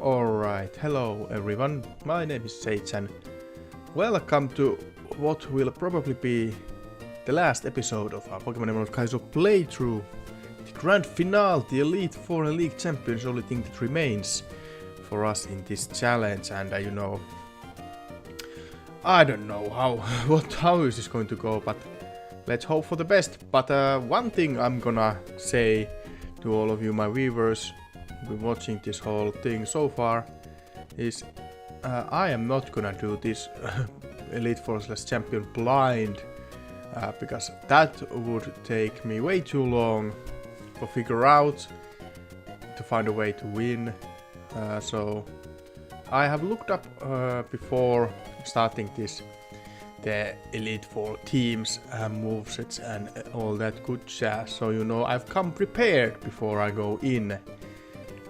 Alright, hello everyone, my name is Sage and welcome to what will probably be the last episode of our Pokémon Emerald Kaizo playthrough. The grand finale, the Elite Four and League Champions, only thing that remains for us in this challenge, and I don't know how is this going to go, but let's hope for the best. But one thing I'm gonna say to all of you, my viewers, been watching this whole thing so far, is I am not gonna do this Elite Four / Champion blind, because that would take me way too long to figure out, to find a way to win. So I have looked up before starting this the Elite Four teams, movesets and all that good jazz. So I've come prepared before I go in.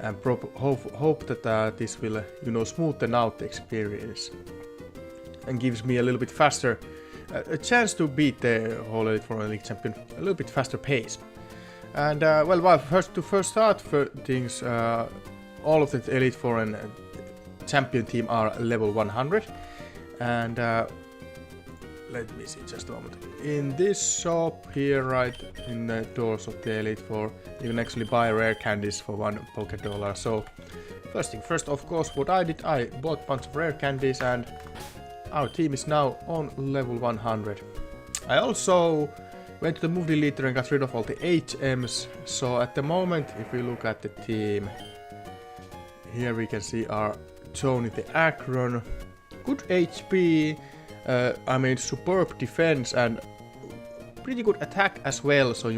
And hope that this will, smoothen out the experience and gives me a little bit faster, a chance to beat the whole Elite Four League Champion a little bit faster pace. And first start things, all of the Elite Four and Champion team are level 100, and let me see just a moment. In this shop here, right in the doors of the Elite Four, you can actually buy rare candies for $1 So first thing first, of course, what I did, I bought a bunch of rare candies, and our team is now on level 100. I also went to the move deleter and got rid of all the HMs. So at the moment, if we look at the team, here we can see our Tony the Akron, good HP. Superb defense and pretty good attack as well. So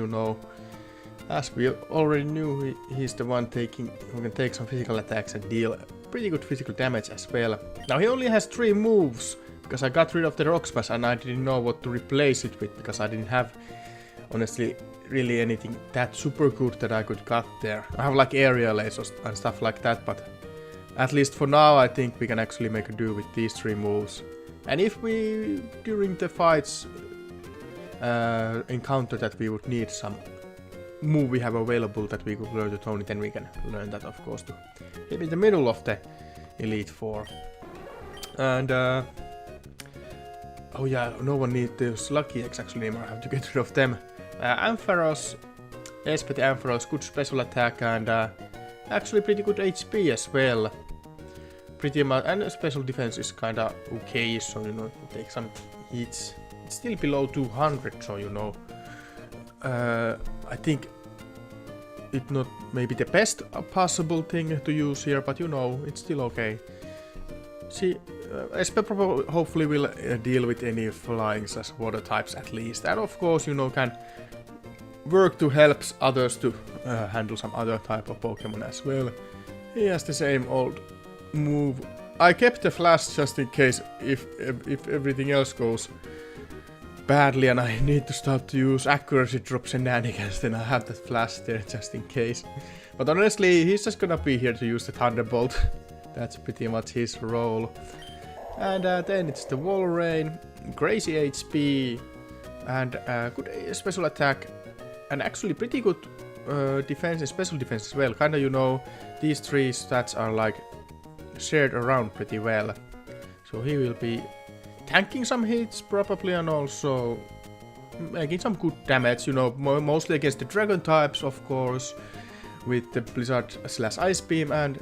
as we already knew, he's the one who can take some physical attacks and deal pretty good physical damage as well. Now he only has 3 moves because I got rid of the Rock Smash and I didn't know what to replace it with, because I didn't have, honestly, really anything that super good that I could cut there. I have like area lasers and stuff like that, but at least for now I think we can actually make a do with these 3 moves. And if we, during the fights, encounter that we would need some move we have available that we could learn to Tony, then we can learn that, of course, to hit in the middle of the Elite Four. And oh yeah, no one needs those Lucky Eggs actually anymore, I have to get rid of them. Ampharos, Espet Ampharos, good special attack and actually pretty good HP as well. Pretty much, and special defense is kinda okay, so take some hits. It's still below 200, so I think it's not maybe the best possible thing to use here, but it's still okay. See, Espe hopefully will deal with any flying / water types at least, and of course can work to help others to handle some other type of Pokemon as well. He has the same old move. I kept the flash just in case if everything else goes badly and I need to start to use accuracy drop shenanigans, then I have that flash there just in case. But honestly, he's just gonna be here to use the Thunderbolt. That's pretty much his role. And then it's the Wall Rain, crazy HP, and good special attack, and actually pretty good defense and special defense as well. Kinda these 3 stats are like shared around pretty well. So he will be tanking some hits probably, and also making some good damage, mostly against the dragon types, of course, with the Blizzard / Ice Beam, and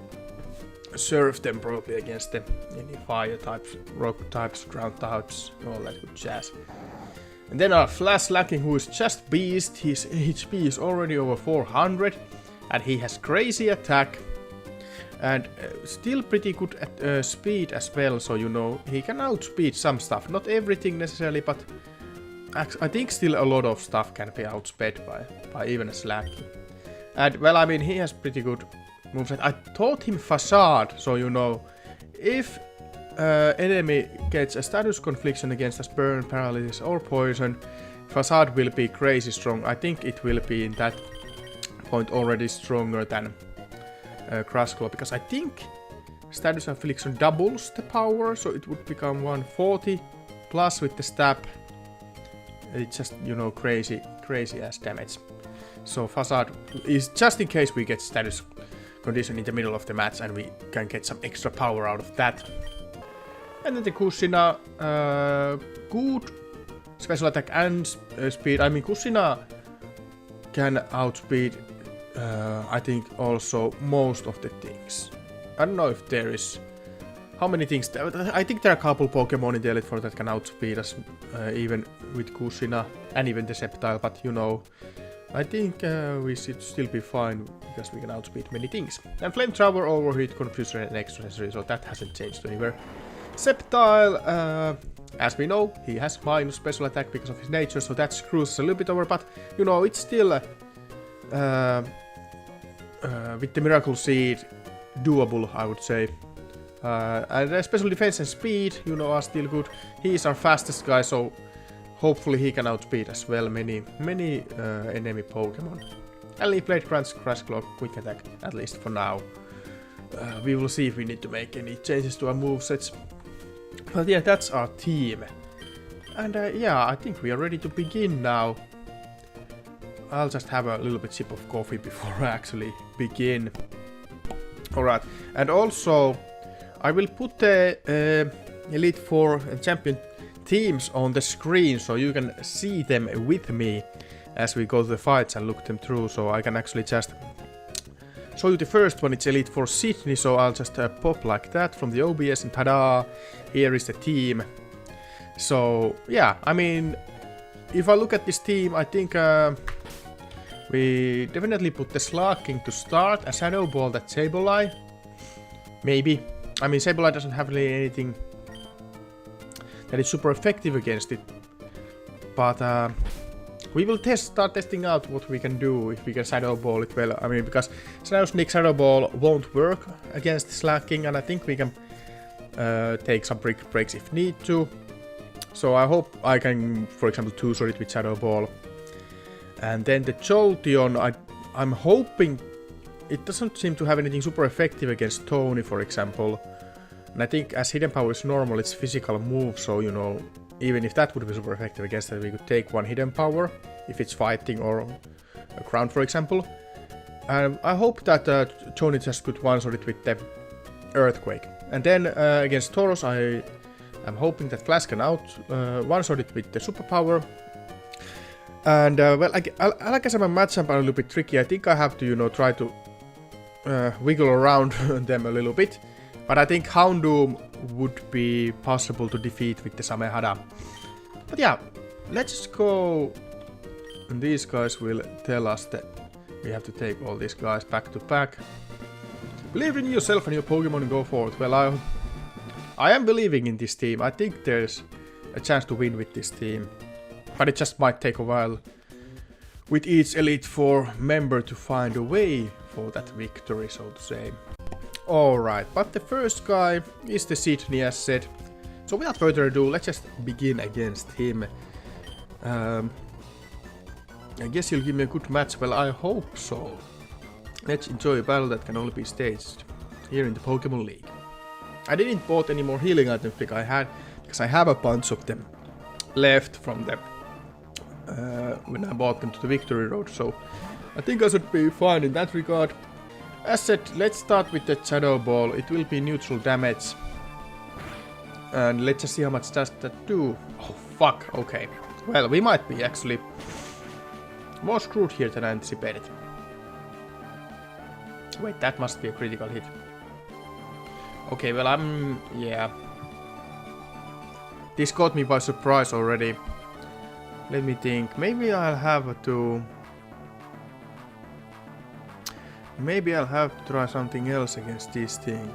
surf them probably against any fire types, rock types, ground types, all that good jazz. And then our Flash Lacking, who is just beast. His HP is already over 400 and he has crazy attack and still pretty good at speed as well, so he can outspeed some stuff. Not everything necessarily, but I think still a lot of stuff can be outsped by even a Slacky. And he has pretty good moveset. I taught him Facade, so if enemy gets a status confliction against us, burn, paralysis or poison, Facade will be crazy strong. I think it will be in that point already stronger than Crush Claw, because I think status affliction doubles the power, so it would become 140 plus with the stab. It's just crazy ass damage. So Facade is just in case we get status condition in the middle of the match and we can get some extra power out of that. And then the Kushina, good special attack and speed. I mean, Kushina can outspeed, I think, also most of the things. I don't know if there is... How many things? I think there are a couple Pokemon in the Elite Four that can outspeed us, even with Kushina and even the Sceptile, but you know, I think we should still be fine because we can outspeed many things. And Flamethrower, Overheat, Confusion and Accessory, so that hasn't changed anywhere. Sceptile, as we know, he has minus special attack because of his nature, so that screws us a little bit over, but you know, it's still with the Miracle Seed doable, I would say. And special defense and speed, you know, are still good. He is our fastest guy, so hopefully he can outspeed as well many enemy Pokemon. And Leaf Blade grants Crash Claw quick attack, at least for now. We will see if we need to make any changes to our movesets. But yeah, that's our team. And yeah, I think we are ready to begin now. I'll just have a little bit sip of coffee before I actually begin. Alright, and also I will put the Elite Four Champion teams on the screen so you can see them with me as we go to the fights and look them through. So I can actually just show you the first one. It's Elite Four Sydney, so I'll just pop like that from the OBS and tada! Here is the team. So yeah, I mean, if I look at this team, I think we definitely put the Slacking to start, a Shadow Ball, that Sableye. Maybe. I mean, Sableye doesn't have really anything that is super effective against it. But we will start testing out what we can do if we can Shadow Ball it well. I mean, because Snick Shadow Ball won't work against Slacking, and I think we can take some breaks if need to. So I hope I can, for example, two-shot it with Shadow Ball. And then the Jolteon, I'm hoping it doesn't seem to have anything super effective against Tony, for example. And I think as Hidden Power is normal, it's physical move, so you know, even if that would be super effective against it, we could take one Hidden Power, if it's fighting or a ground, for example. And I hope that Tony just could one-shot it with the Earthquake. And then against Taurus, I am hoping that Flash can one-shot it with the Superpower. And well, I like as I'm a matchup, I'm a little bit tricky. I think I have to, you know, try to wiggle around them a little bit. But I think Houndoom would be possible to defeat with the Samehada. But yeah, let's go. And these guys will tell us that we have to take all these guys back to back. Believe in yourself and your Pokemon and go forward. Well, I am believing in this team. I think there's a chance to win with this team. But it just might take a while with each Elite Four member to find a way for that victory, so to say. Alright, but the first guy is the Sydney, as said. So without further ado, let's just begin against him. I guess he'll give me a good match. Well, I hope so. Let's enjoy a battle that can only be staged here in the Pokemon League. I didn't bought any more healing items because I have a bunch of them left from them when I bought them to the Victory Road, so I think I should be fine in that regard. As said, let's start with the Shadow Ball. It will be neutral damage. And let's just see how much does that do. Oh fuck, okay. Well, we might be actually more screwed here than I anticipated. Wait, that must be a critical hit. Okay, well yeah. This caught me by surprise already. Let me think. Maybe I'll have to try something else against this thing.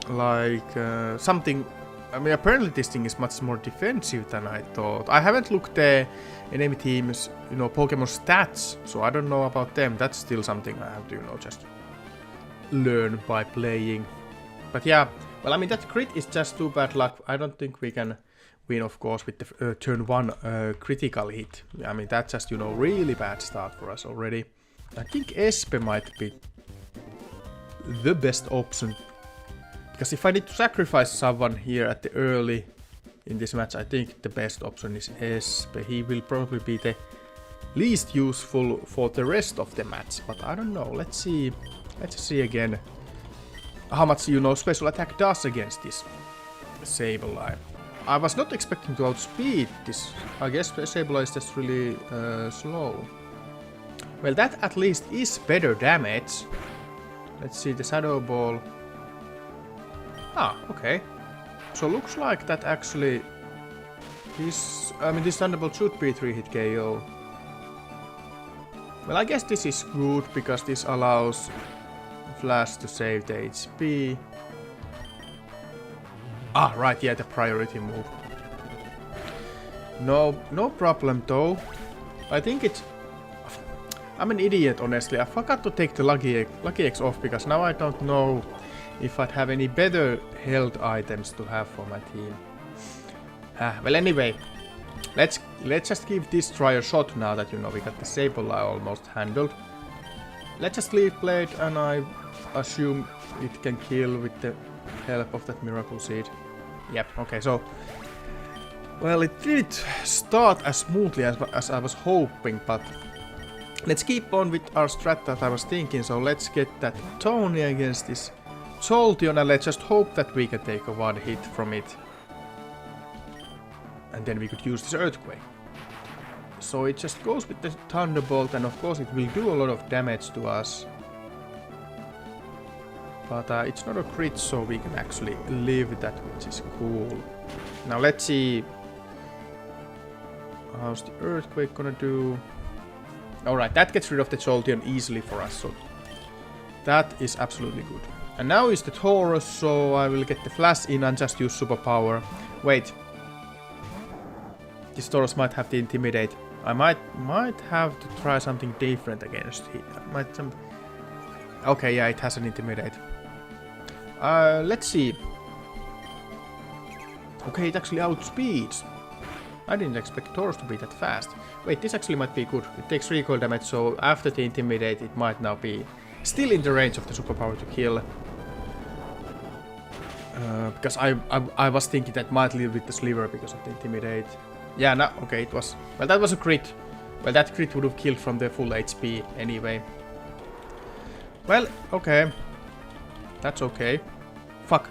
Like something. I mean, apparently this thing is much more defensive than I thought. I haven't looked at enemy teams, you know, Pokemon stats, so I don't know about them. That's still something I have to, you know, just learn by playing. But yeah, well, I mean, that crit is just too bad luck. I don't think we can win, of course, with the turn 1 critical hit. I mean, that's just, you know, really bad start for us already. I think Espe might be the best option. Because if I need to sacrifice someone here at the early in this match, I think the best option is Espe. He will probably be the least useful for the rest of the match. But I don't know. Let's see. Let's see again how much, you know, special attack does against this Sableye. I was not expecting to outspeed this. I guess Sableye is just really slow. Well, that at least is better damage. Let's see the Shadow Ball. Ah, okay. So looks like that actually is... I mean, this Thunderbolt should be 3-hit KO. Well, I guess this is good because this allows Flash to save the HP. Ah, right, yeah, the priority move. No problem though. I think it's... I'm an idiot, honestly. I forgot to take the Lucky Eggs off because now I don't know if I'd have any better health items to have for my team. Well, anyway, let's just give this try a shot now that, you know, we got the Sableye almost handled. Let's just Leaf Blade, and I assume it can kill with the help of that Miracle Seed. Yep, okay, so... Well, it didn't start as smoothly as I was hoping, but... Let's keep on with our strat that I was thinking, so let's get that Tony against this Jolteon, and let's just hope that we can take a one hit from it. And then we could use this Earthquake. So it just goes with the Thunderbolt, and of course it will do a lot of damage to us. But it's not a crit, so we can actually live with that, which is cool. Now let's see... How's the Earthquake gonna do? Alright, that gets rid of the Jolteon easily for us, so... That is absolutely good. And now is the Taurus, so I will get the Flash in and just use Superpower. Wait. This Taurus might have the Intimidate. I might have to try something different against it. Okay, yeah, it has an Intimidate. Let's see. Okay, it actually outspeeds. I didn't expect Taurus to be that fast. Wait, this actually might be good. It takes recoil damage, so after the Intimidate it might now be still in the range of the Superpower to kill. Because I was thinking that might live with the Sliver because of the Intimidate. Yeah, no, okay, it was... Well, that was a crit. Well, that crit would have killed from the full HP anyway. Well, okay. That's okay. Fuck.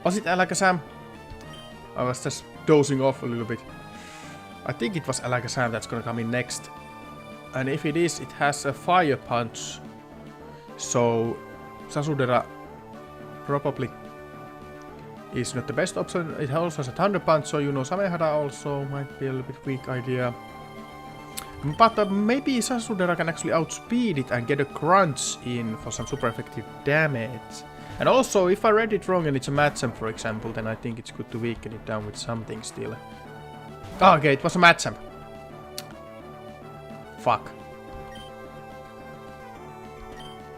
Was it Alakazam? I was just dozing off a little bit. I think it was Alakazam that's gonna come in next. And if it is, it has a Fire Punch. So, Sasudera probably is not the best option. It also has a Thunder Punch, so you know Samehada also might be a little bit weak idea. But maybe Sasudera can actually outspeed it and get a crunch in for some super effective damage. And also, if I read it wrong and it's a Machamp, for example, then I think it's good to weaken it down with something still. Oh, okay, it was a Machamp. Fuck.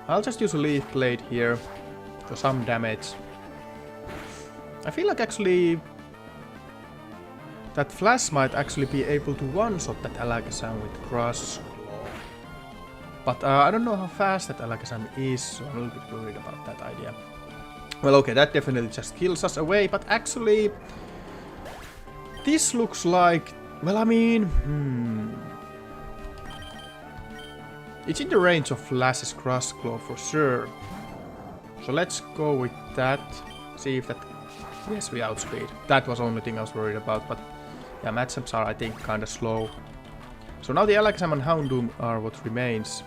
I'll just use a Leaf Blade here for some damage. I feel like actually that Flash might actually be able to one-shot that Alakazam with Crush Claw. But I don't know how fast that Alakazam is, so I'm a little bit worried about that idea. Well, okay, that definitely just kills us away, but actually this looks like... Well, I mean... It's in the range of Flash's Crush Claw for sure. So let's go with that. See if that... Yes, we outspeed. That was the only thing I was worried about, but... Yeah, matchups are, I think, kinda slow. So now the Alakazam and Houndoom are what remains.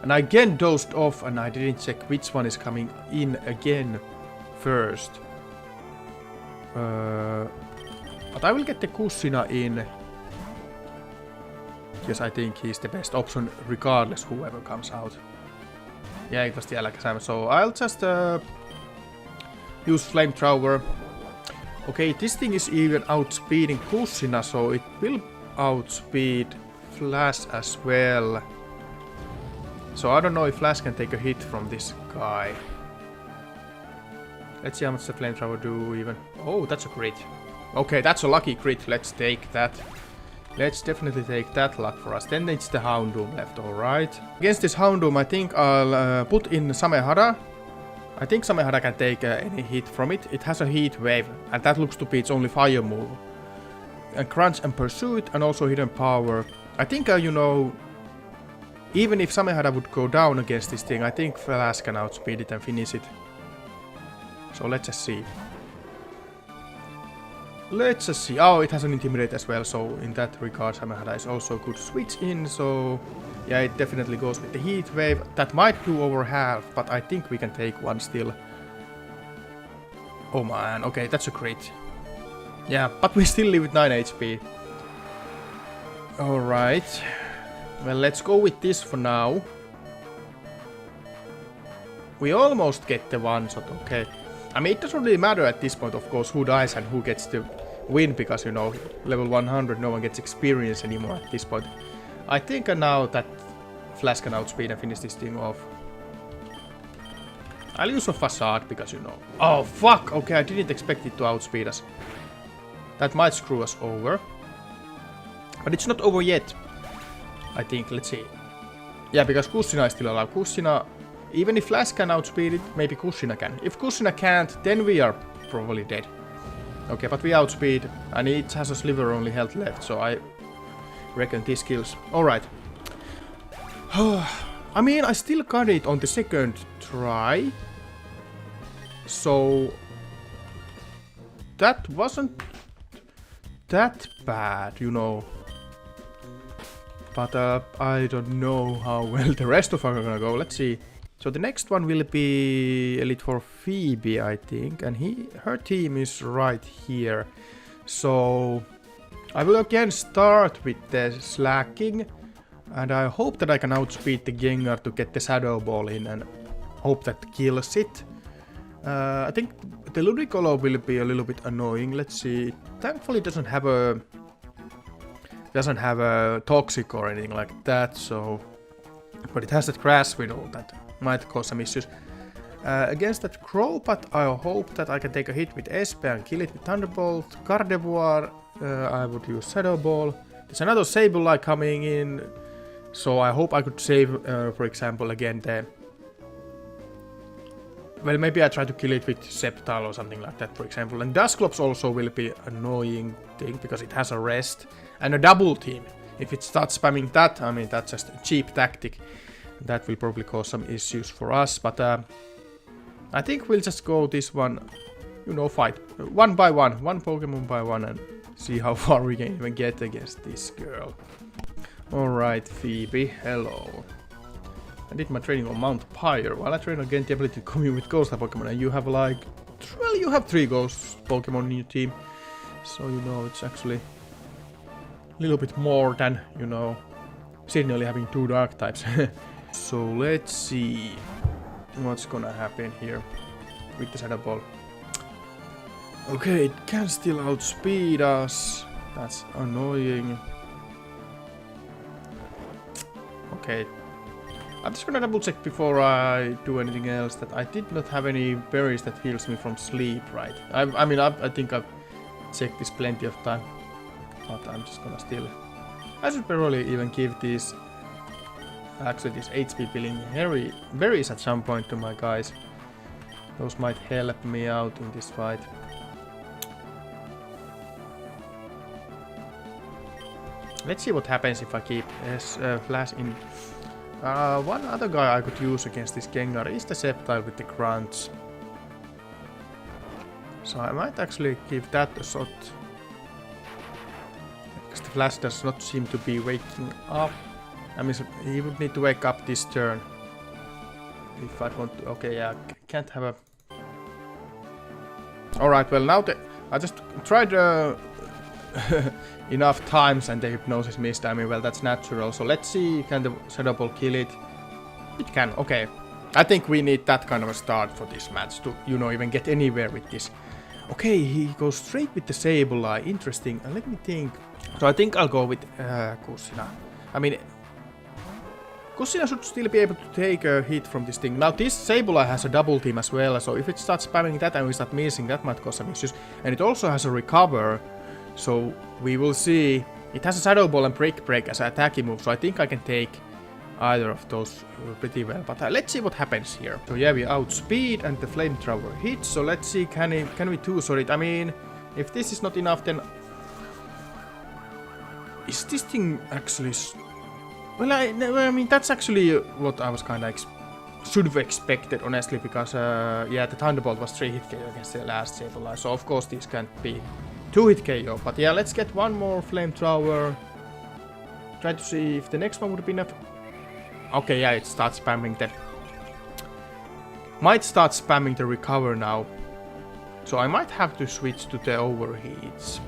And I again dozed off, and I didn't check which one is coming in again first. But I will get the Kushina in. Because I think he's the best option regardless whoever comes out. Yeah, it was the Alakazam, so I'll just use Flamethrower. Okay, this thing is even outspeeding Kushina, so it will outspeed Flash as well. So I don't know if Flash can take a hit from this guy. Let's see how much the Flamethrower do even. Oh, that's a crit. Okay, that's a lucky crit. Let's take that. Let's definitely take that luck for us. Then it's the Houndoom left, alright. Against this Houndoom, I think I'll put in Samehada. I think Samehada can take any hit from it. It has a Heat Wave, and that looks to be its only fire move. And Crunch and Pursuit, and also Hidden Power. I think, you know, even if Samehada would go down against this thing, I think Flash can outspeed it and finish it. So let's just see. Let's just see. Oh, it has an Intimidate as well, so in that regard Samehada is also good to switch in, so yeah, it definitely goes with the Heat Wave. That might do over half, but I think we can take one still. Oh man, okay, that's a crit. Yeah, but we still live with 9 HP. Alright. Well, let's go with this for now. We almost get the one shot, okay. I mean, it doesn't really matter at this point, of course, who dies and who gets the win, because, you know, level 100, no one gets experience anymore at this point. I think now that Flash can outspeed and finish this thing off. I'll use a Facade, because, you know... Oh, fuck! Okay, I didn't expect it to outspeed us. That might screw us over. But it's not over yet. I think, let's see. Yeah, because Kushina is still alive. Kushina, even if Flash can outspeed it, maybe Kushina can. If Kushina can't, then we are probably dead. Okay, but we outspeed, and it has a sliver only health left, so I reckon this kills. Alright. I mean, I still got it on the second try. So... that wasn't that bad, you know. But I don't know how well the rest of us are gonna go. Let's see. So the next one will be Elite for Phoebe, I think. And her team is right here. So I will again start with the Slacking. And I hope that I can outspeed the Gengar to get the Shadow Ball in. And hope that kills it. I think the Ludicolo will be a little bit annoying. Let's see. Thankfully it doesn't have a Toxic or anything like that, so... But it has that Grass Widow that might cause some issues. Against that Crow, but I hope that I can take a hit with Espe and kill it with Thunderbolt. Gardevoir, I would use Shadow Ball. There's another Sableye coming in, so I hope I could save, for example, again the... Well, maybe I try to kill it with Sceptile or something like that, for example. And Dusclops also will be annoying thing, because it has a rest. And a double team. If it starts spamming that, I mean, that's just a cheap tactic. That will probably cause some issues for us, but I think we'll just go this one, you know, fight. One by one Pokemon by one, and see how far we can even get against this girl. Alright, Phoebe, hello. I did my training on Mount Pyre. While I train again the ability to commune with ghost Pokemon, and you have like... Well, you have 3 ghost Pokemon in your team. So, you know, it's actually... little bit more than, you know, suddenly having 2 dark types. So let's see what's gonna happen here with the Shadow Ball. Okay, it can still outspeed us. That's annoying. Okay, I'm just gonna double check before I do anything else that I did not have any berries that heals me from sleep, right? I mean, I think I've checked this plenty of time. But I'm just gonna still... I should probably even give these... Actually, these HP billing berries at some point to my guys. Those might help me out in this fight. Let's see what happens if I keep Flash in. One other guy I could use against this Gengar is the Sceptile with the Grunts. So I might actually give that a shot. Because the Flash does not seem to be waking up. I mean, he would need to wake up this turn. If I want to... Okay, yeah, can't have a... Alright, well now I just tried enough times and the hypnosis missed. I mean, well, that's natural. So let's see, can the Shadow Ball kill it? It can, okay. I think we need that kind of a start for this match to, you know, even get anywhere with this. Okay, he goes straight with the Sableye. Interesting. Let me think. So I think I'll go with Kushina. I mean, Kushina should still be able to take a hit from this thing. Now this Sableye has a double team as well, so if it starts spamming that and we start missing, that might cause some issues. And it also has a recover, so we will see. It has a Shadow Ball and Break as an attacking move, so I think I can take either of those pretty well. But let's see what happens here. So yeah, we outspeed and the Flamethrower hits, so let's see, can we two-shot it? I mean, if this is not enough, then... Is this thing actually... Well, I mean, that's actually what I was kind of should have expected, honestly, because, yeah, the Thunderbolt was 3-hit KO against the last Sableye, so of course these can't be 2-hit KO. But yeah, let's get one more Flamethrower. Try to see if the next one would be enough. Okay, yeah, it starts spamming that. Might start spamming the Recover now. So I might have to switch to the Overheats.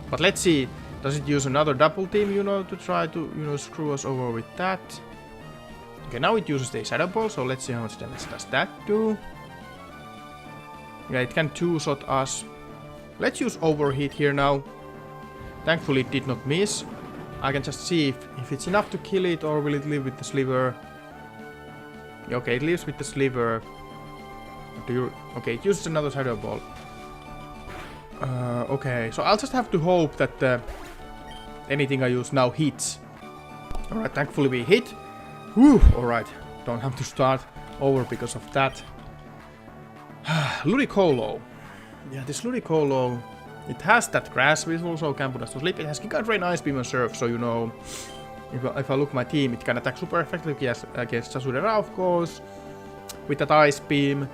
But let's see. Does it use another double team, you know, to try to, you know, screw us over with that? Okay, now it uses the Shadow Ball, so let's see how much damage does that do. Yeah, it can two-shot us. Let's use Overheat here now. Thankfully it did not miss. I can just see if it's enough to kill it, or will it live with the Sliver. Yeah, okay, it lives with the Sliver. Okay, it uses another Shadow Ball. Okay, so I'll just have to hope that anything I use now hits. Alright, thankfully we hit. Whew, alright, don't have to start over because of that. Ludicolo. Yeah, this Ludicolo, it has that Grass Whistle, so can put us to sleep. It has Giga Drain, Ice Beam and Surf, so you know, if I look at my team, it can attack super effectively against Sasudera, of course, with that Ice Beam.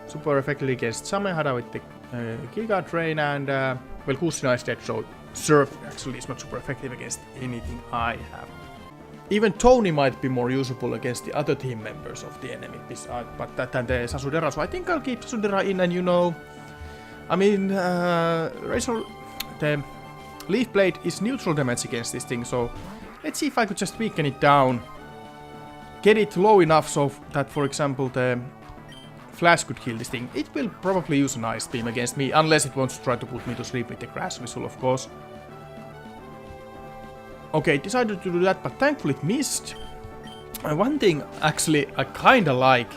Super effectively against Samehada with the Giga Drain, and well, Kusina is dead, so Surf actually is not super effective against anything I have. Even Tony might be more usable against the other team members of the enemy, but that than the Sasudera, so I think I'll keep Sasudera in, and you know, I mean, the Leaf Blade is neutral damage against this thing, so let's see if I could just weaken it down, get it low enough so that, for example, the Flash could kill this thing. It will probably use an Ice Beam against me, unless it wants to try to put me to sleep with the Grass Whistle, of course. Okay, it decided to do that, but thankfully it missed. One thing, actually, I kinda like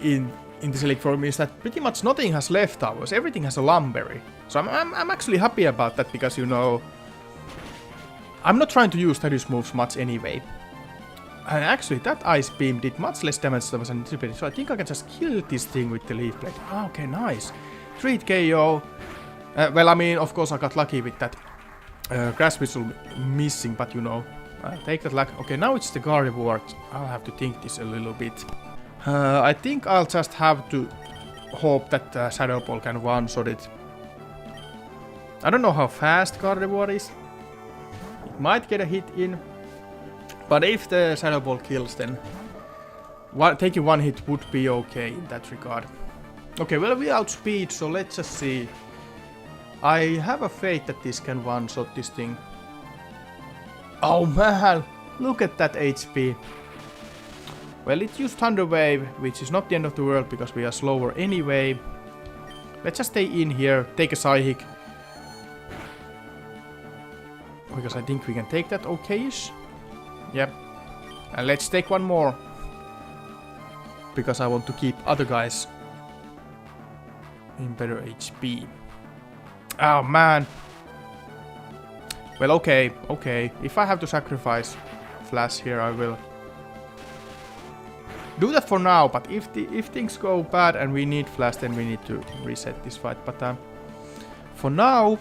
in this Elite Form is that pretty much nothing has leftovers. Everything has a Lumberry. So I'm actually happy about that, because, you know, I'm not trying to use Taurus moves much anyway. And actually, that Ice Beam did much less damage than I was anticipating, so I think I can just kill this thing with the Leaf Blade. Oh, okay, nice. 3-hit KO. Well, I mean, of course I got lucky with that Grass Whistle missing, but you know, take that luck. Okay, now it's the Gardevoir. I'll have to think this a little bit. I think I'll just have to hope that Shadow Ball can one-shot it. I don't know how fast Gardevoir is. It might get a hit in. But if the Shadow Ball kills, then taking one hit would be okay in that regard. Okay, well, we outspeed, so let's just see. I have a faith that this can one-shot this thing. Oh man, look at that HP. Well, it used Thunder Wave, which is not the end of the world because we are slower anyway. Let's just stay in here, take a Psychic. Because I think we can take that okay-ish. Yep. And let's take one more. Because I want to keep other guys in better HP. Oh man. Well, okay. If I have to sacrifice Flash here, I will do that for now. But if things go bad and we need Flash, then we need to reset this fight. But for now,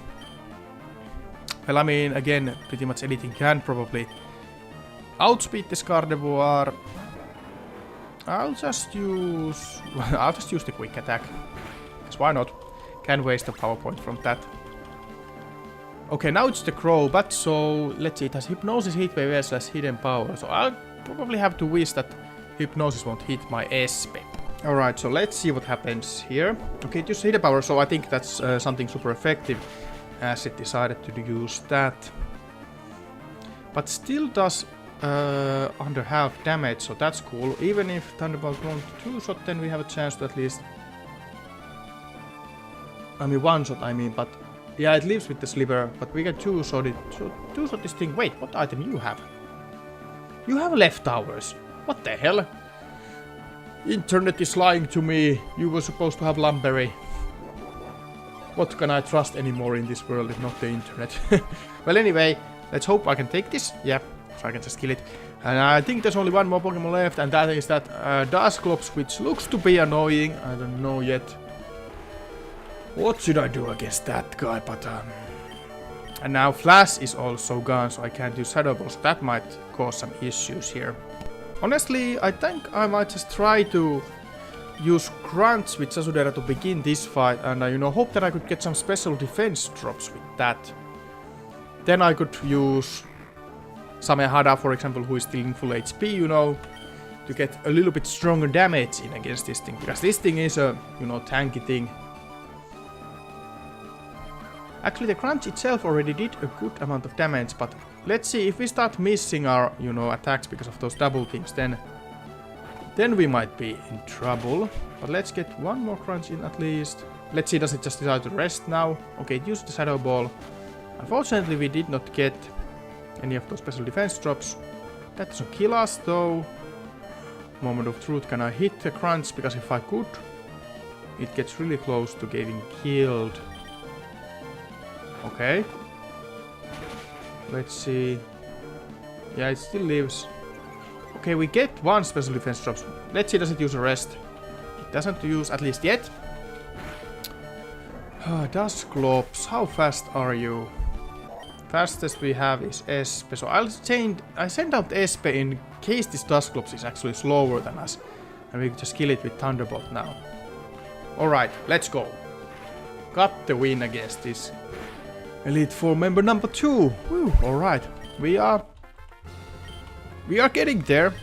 well, I mean, again, pretty much anything can probably outspeed this Gardevoir. I'll just use the quick attack. Because why not? Can waste a power point from that. Okay, now it's the Crobat, so let's see, it has Hypnosis, Heat Wave, as well as Hidden Power. So I'll probably have to wish that Hypnosis won't hit my SP. Alright, so let's see what happens here. Okay, it used Hidden Power, so I think that's something super effective, as it decided to use that. But still does under half damage, so that's cool. Even if Thunderbolt won't two-shot, then we have a chance to at least... I mean, one-shot, but... Yeah, it lives with the Sliver, but we can two-shot it. So, two-shot this thing. Wait, what item you have? You have leftovers. What the hell? Internet is lying to me. You were supposed to have Lumberry. What can I trust anymore in this world if not the internet? Well, anyway, let's hope I can take this. Yeah, so I can just kill it. And I think there's only one more Pokemon left, and that is that Dusclops, which looks to be annoying. I don't know yet. What should I do against that guy? But And now Flash is also gone, so I can't use Shadow Ball, so that might cause some issues here. Honestly, I think I might just try to use Grunts with Sasudera to begin this fight, and you know, hope that I could get some special defense drops with that. Then I could use Samehada, for example, who is still in full HP, you know, to get a little bit stronger damage in against this thing, because this thing is a, you know, tanky thing. Actually, the Crunch itself already did a good amount of damage, but let's see, if we start missing our, you know, attacks because of those double teams, then we might be in trouble. But let's get one more Crunch in at least. Let's see, does it just decide to rest now? Okay, it used the Shadow Ball. Unfortunately, we did not get any of those special defense drops. That doesn't kill us, though. Moment of truth, can I hit the Crunch? Because if I could, it gets really close to getting killed. Okay. Let's see. Yeah, it still lives. Okay, we get one special defense drops. Let's see, does it use a rest? It doesn't use, at least yet. Dusclops, how fast are you? Fastest we have is Espe, so I send out Espe in case this Dusclops is actually slower than us. And we can just kill it with Thunderbolt now. Alright, let's go. Got the win against this Elite Four member number 2. Woo, alright. We are getting there.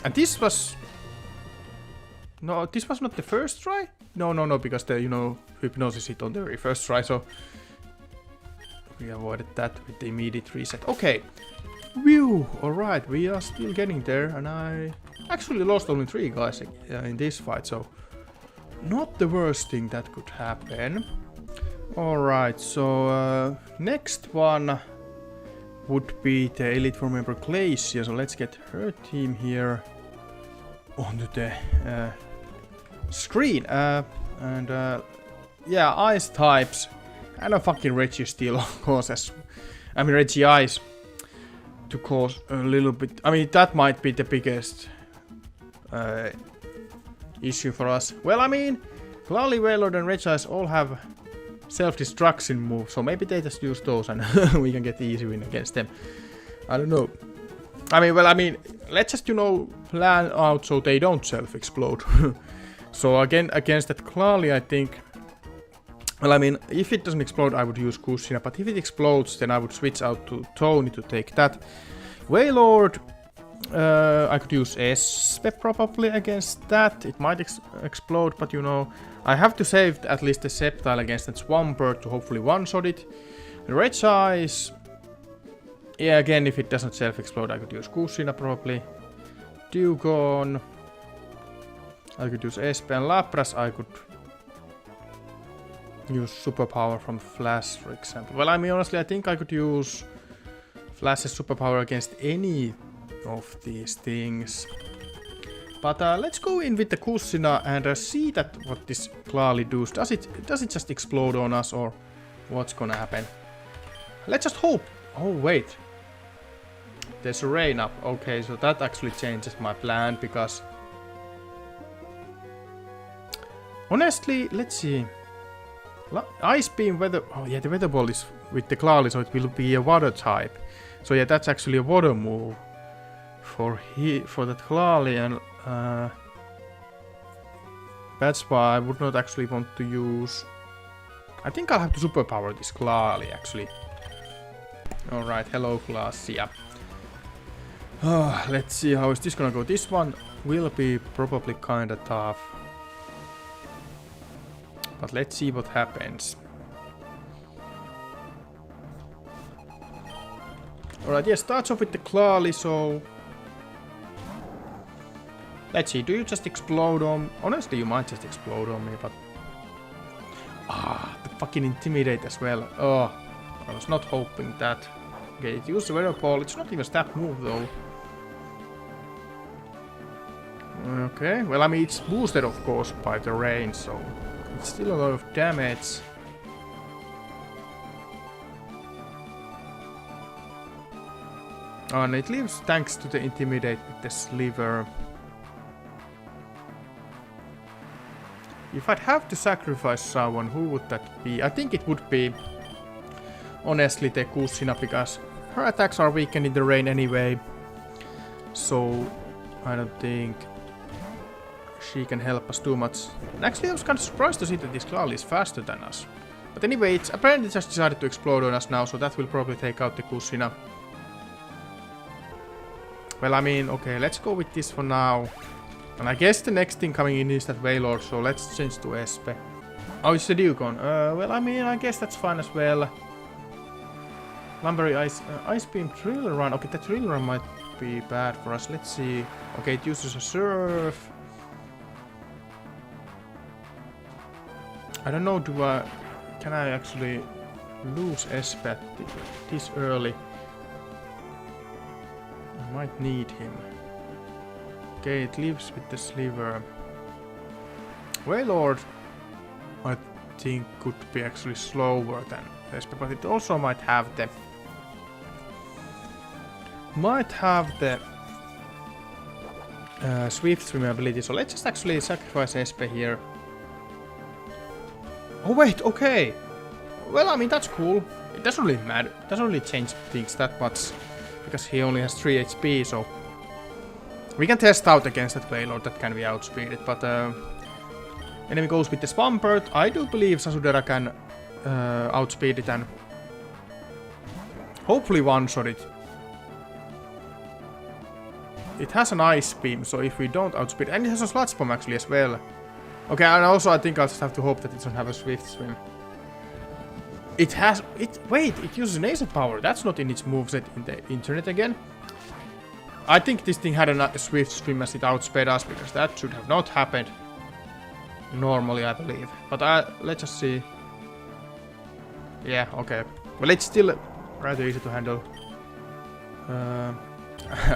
And this was... No, this was not the first try? No, because the, you know, Hypnosis hit on the very first try, so... We avoided that with the immediate reset. Okay. Whew, alright, we are still getting there, and I actually lost only 3 guys in this fight, so... Not the worst thing that could happen. Alright, so next one would be the Elite Four member Claysia, so let's get her team here onto the screen. Yeah, ice types, and a fucking Registeel causes, I mean Regice, to cause a little bit, I mean that might be the biggest issue for us. Well, I mean, Glalie, Wailord and Regice all have self-destruction moves, so maybe they just use those and we can get the easy win against them. I don't know. I mean, let's just, you know, plan out so they don't self-explode. So again, against that Glalie, I think... Well, I mean, if it doesn't explode, I would use Kushina, but if it explodes, then I would switch out to Tony to take that. Wailord, I could use Espe probably against that. It might explode, but you know, I have to save at least the Sceptile against that Swampert to hopefully one-shot it. Regice, yeah, again, if it doesn't self-explode, I could use Kushina probably. Dewgong, I could use Espe, and Lapras, I could use Superpower from Flash, for example. Well, I mean, honestly, I think I could use Flash's Superpower against any of these things. But let's go in with the Kushina and see that what this Glalie does. Does it just explode on us, or what's gonna happen? Let's just hope. Oh wait, there's a rain up. Okay, so that actually changes my plan, because honestly, let's see. Ice Beam, Weather... Oh yeah, the Weather Ball is with the Glalie, so it will be a water type. So yeah, that's actually a water move for that Glalie, and that's why I would not actually want to use... I think I'll have to Superpower this Glalie, actually. Alright, hello Glacia. Let's see how is this gonna go. This one will be probably kinda tough. But let's see what happens. Alright, yeah, starts off with the Glalie, so... Let's see, do you just explode on... Honestly, you might just explode on me, but... the fucking Intimidate as well. Oh, I was not hoping that. Okay, it used the Weather Ball. It's not even a stab move, though. Okay, well, I mean, it's boosted, of course, by the rain, so... It's still a lot of damage. Oh, and it lives thanks to the Intimidate with the Sliver. If I'd have to sacrifice someone, who would that be? I think it would be honestly take Kusina because her attacks are weakened in the rain anyway. So I don't think she can help us too much. And actually I was kind of surprised to see that this Claw is faster than us. But anyway, it's apparently just decided to explode on us now, so that will probably take out the Kusina. Well, I mean, okay, let's go with this for now. And I guess the next thing coming in is that Wailord, so let's change to Espe. Oh, it's the Dugong. Well, I mean, I guess that's fine as well. Lumberry Ice Beam Drill Run. Okay, that Drill Run might be bad for us. Let's see. Okay, it uses a Surf. I don't know, can I actually lose Espe this early? I might need him. Okay, it lives with the Sliver. Wailord, I think, could be actually slower than Espe, but it also might have the Swift Swim ability. So let's just actually sacrifice Espe here. Oh wait, okay. Well, I mean, that's cool. It doesn't really matter. It doesn't really change things that much because he only has 3 HP, so we can test out against that Wailord that can be outspeeded. But enemy goes with the Swampert. I do believe Sasudera can outspeed it and hopefully one-shot it. It has an Ice Beam, so if we don't outspeed, and it has a Sludge Bomb actually as well. Okay, and also I think I'll just have to hope that it doesn't have a Swift Swim. Wait, it uses Nasal Power. That's not in its moveset in the internet again. I think this thing had a Swift Swim as it outsped us, because that should have not happened normally, I believe. But let's just see. Yeah, okay. Well, it's still rather easy to handle.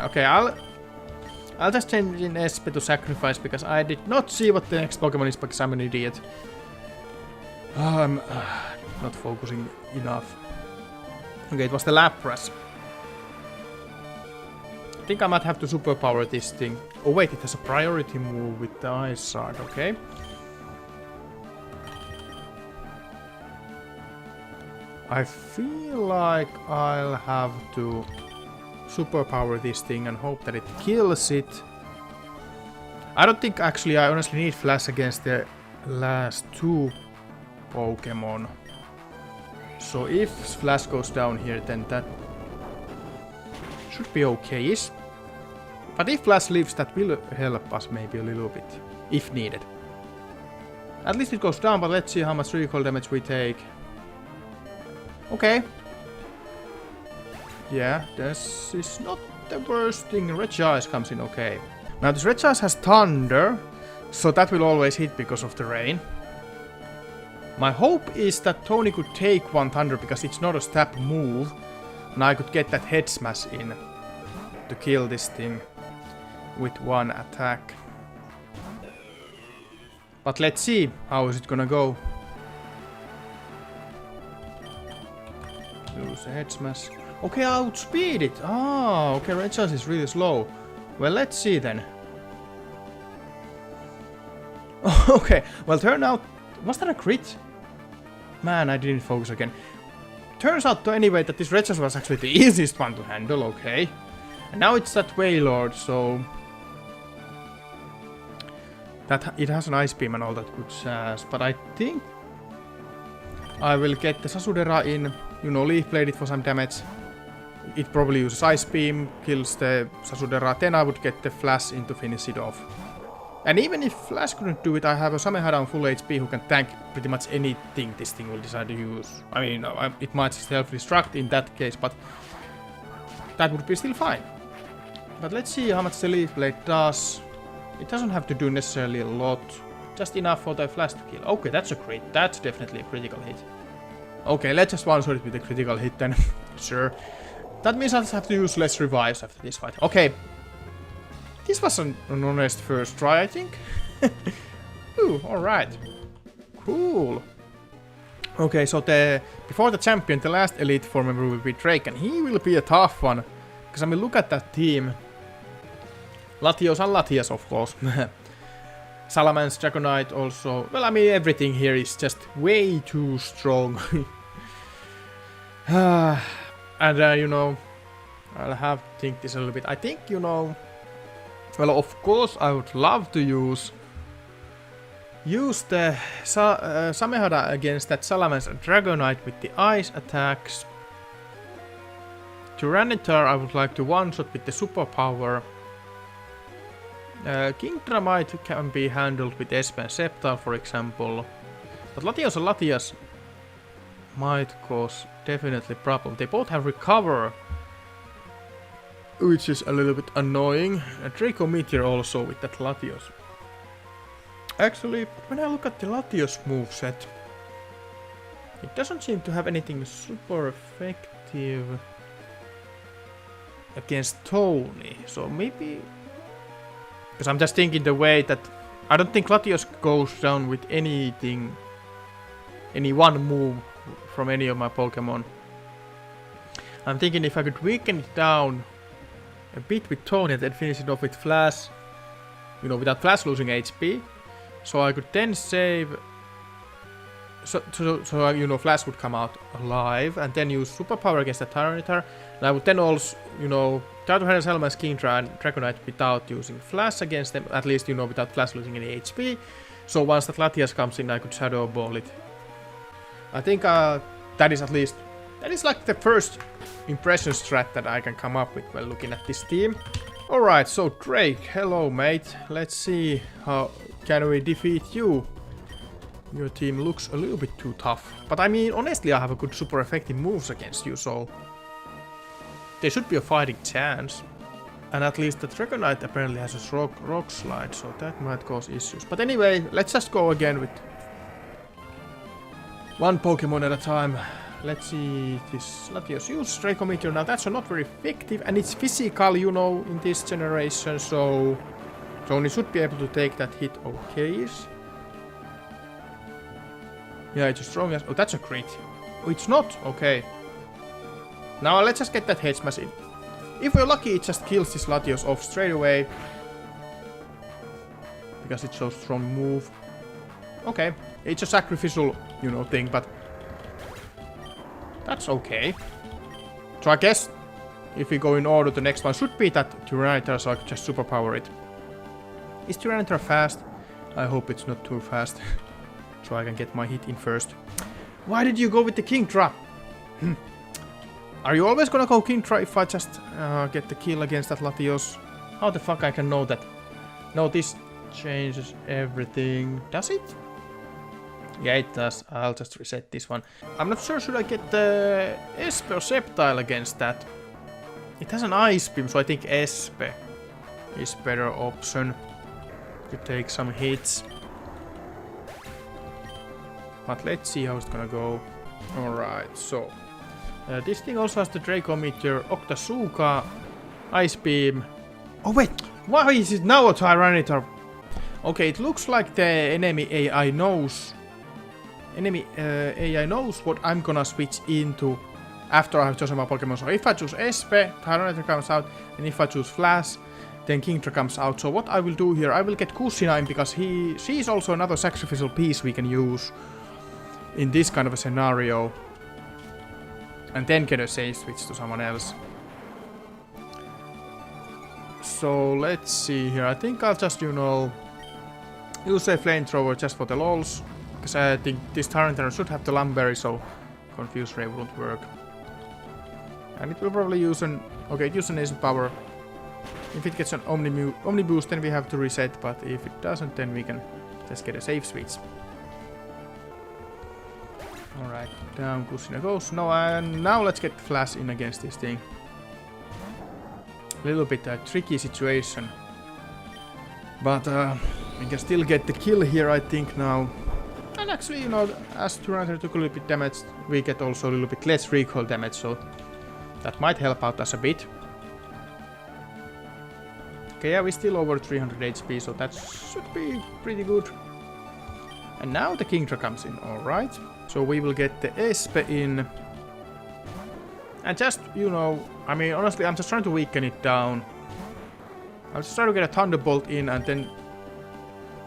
Okay, I'll just change in Espe to Sacrifice, because I did not see what the next Pokemon is, because I'm an idiot. I'm not focusing enough. Okay, it was the Lapras. I think I might have to superpower this thing. Oh wait, it has a priority move with the Ice Shard, okay. I feel like I'll have to superpower this thing and hope that it kills it. I don't think actually I honestly need Flash against the last 2 Pokemon. So if Flash goes down here, then that should be okay-ish. But if Flash lives, that will help us maybe a little bit, if needed. At least it goes down, but let's see how much recoil damage we take. Okay. Yeah, this is not the worst thing. Regice comes in okay. Now this Regice has Thunder, so that will always hit because of the rain. My hope is that Tony could take one Thunder because it's not a stab move, and I could get that Head Smash in to kill this thing with one attack. But let's see how is it gonna go. Lose a Head Smash. Okay, outspeed it. Ah, okay, Regice is really slow. Well, let's see then. Okay, well, turn out... Was that a crit? Man, I didn't focus again. Turns out, anyway, that this Regice was actually the easiest one to handle, okay. And now it's that Wailord, so... that it has an Ice Beam and all that good jazz, but I think... I will get the Sasudera in, you know, Leaf Blade it for some damage. It probably uses Ice Beam, kills the Sasudera, then I would get the Flash in to finish it off. And even if Flash couldn't do it, I have a Samehada on full HP who can tank pretty much anything this thing will decide to use. I mean, it might self-destruct in that case, but that would be still fine. But let's see how much the Leaf Blade does. It doesn't have to do necessarily a lot, just enough for the Flash to kill. Okay, that's a crit. That's definitely a critical hit. Okay, let's just one-shot it with a critical hit then. Sure. That means I'll just have to use less revives after this fight. Okay. This was an honest first try, I think. Ooh, alright. Cool. Okay, so before the champion, the last Elite Four member will be Drake, and he will be a tough one. Because I mean, look at that team. Latios and Latias, of course. Salamence, Dragonite also. Well, I mean, everything here is just way too strong. And you know, I'll have to think this a little bit. I think, you know, well, of course I would love to use the Samehada against that Salamence and Dragonite with the ice attacks. Tyranitar I would like to one-shot with the superpower. Kingdra can be handled with Espe and Sceptile, for example. But Latias might cause definitely problem. They both have Recover, which is a little bit annoying. And Draco Meteor also with that Latios. Actually, when I look at the Latios moveset, it doesn't seem to have anything super effective against Tony. So maybe... Because I'm just thinking the way that... I don't think Latios goes down with anything... Any one move from any of my Pokemon. I'm thinking if I could weaken it down a bit with Tony and then finish it off with Flash. You know, without Flash losing HP. So I could then save... So you know, Flash would come out alive and then use Superpower against the Tyranitar. And I would then also, you know, try to handle Salamence, Kingdra and Dragonite without using Flash against them. At least, you know, without Flash losing any HP. So once that Latias comes in, I could Shadow Ball it. I think that is at least... That is like the first impression strat that I can come up with while looking at this team. Alright, so Drake, hello mate. Let's see how can we defeat you. Your team looks a little bit too tough. But I mean, honestly, I have a good super effective moves against you, so... There should be a fighting chance. And at least the Dragonite apparently has a rock slide, so that might cause issues. But anyway, let's just go again with... one Pokemon at a time. Let's see this Latios use Draco Meteor. Now that's not very effective and it's physical, you know, in this generation, so Tony should be able to take that hit okay. Yeah, it's as strong as... Oh, that's a crit. Oh, it's not? Okay. Now let's just get that Hedge Smash in. If we're lucky, it just kills this Latios off straight away. Because it's so strong move. Okay. It's a sacrificial, you know, thing, but... That's okay. So I guess, if we go in order, the next one should be that Tyranitar, so I can just superpower it. Is Tyranitar fast? I hope it's not too fast. So I can get my hit in first. Why did you go with the Kingdra? Are you always gonna go Kingdra if I just get the kill against that Latios? How the fuck I can know that? No, this changes everything. Does it? Yeah, it does. I'll just reset this one. I'm not sure, should I get the Espe or Sceptile against that? It has an Ice Beam, so I think Espe is better option to take some hits. But let's see how it's gonna go. Alright, so... this thing also has the Draco Meteor, Octasuka, Ice Beam... Oh wait! Why is it now a Tyranitar? Okay, it looks like the enemy AI knows... AI knows what I'm gonna switch into after I have chosen my Pokemon. So if I choose Espe, Tyranitar comes out, and if I choose Flash, then Kingdra comes out. So what I will do here, I will get Kushina in because she is also another sacrificial piece we can use in this kind of a scenario. And then get a save switch to someone else. So let's see here. I think I'll just, you know, use a flamethrower just for the lols. Because I think this Tyranitar should have the Lumberry, so Confuse Ray won't work. And it will probably use an... Okay, it uses an Ace Power. If it gets an Omni Boost, then we have to reset, but if it doesn't, then we can just get a save switch. Alright, down Kushina goes. No, and now let's get Flash in against this thing. A little bit tricky situation. But we can still get the kill here, I think, now. And actually, you know, as Tyranitar took a little bit damage, we get also a little bit less recoil damage, so that might help out us a bit. Okay, yeah, we're still over 300 HP, so that should be pretty good. And now the Kingdra comes in, alright. So we will get the Espe in. And just, you know, I mean, honestly, I'm just trying to weaken it down. I'll just try to get a Thunderbolt in and then,